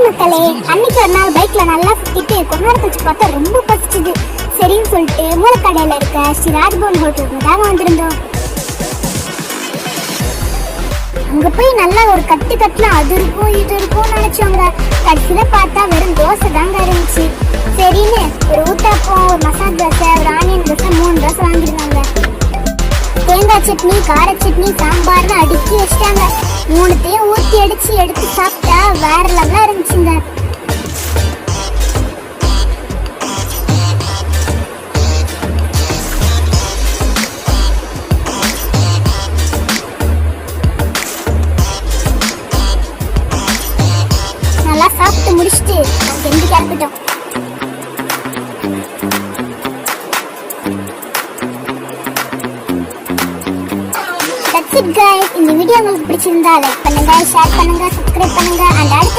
மக்களே, அன்னைக்கு ஒரு நாள் பைக்ல நல்லா சுத்திட்டு கொஞ்ச நேரம் கழிச்சு பார்த்தா ரொம்ப பசிச்சுது. சரின்னு சொல்லிட்டு மூலக்கடையில இருக்க ஸ்ரீ ராஜ்பவன் ஹோட்டலுக்கு தாங்க வந்திருந்தோம். அங்க போய் நல்லா ஒரு கட்டுலாம் அது இருக்கும் இது இருக்கும்னு நினைச்சோங்க. கடைசியில பார்த்தா வெறும் தோசை தாங்க இருந்துச்சு. சரின்னு ஒரு ஊத்தாப்பம், ஒரு மசாலா தோசை, ஒரு ஆனியன் தோசை, 3 தோசை வாங்கிருந்தாங்க. தேங்காய் சட்னி, கார சட்னி, சாம்பார்னு அடுக்கி வச்சிட்டாங்க. 3த்தையும் ஊற்றி அடிச்சு எடுத்து சாப்பிட்டா வேற லெவலா இருந்துச்சுங்க. நல்லா சாப்பிட்டு முடிச்சுட்டு எந்த கிளப்பிட்டோம். That's it guys. இந்த வீடியோ உங்களுக்கு பிடிச்சிருந்தா லைக் பண்ணுங்க, ஷேர் பண்ணுங்க, சப்ஸ்கிரைப் பண்ணுங்க. அண்ட் அடுத்த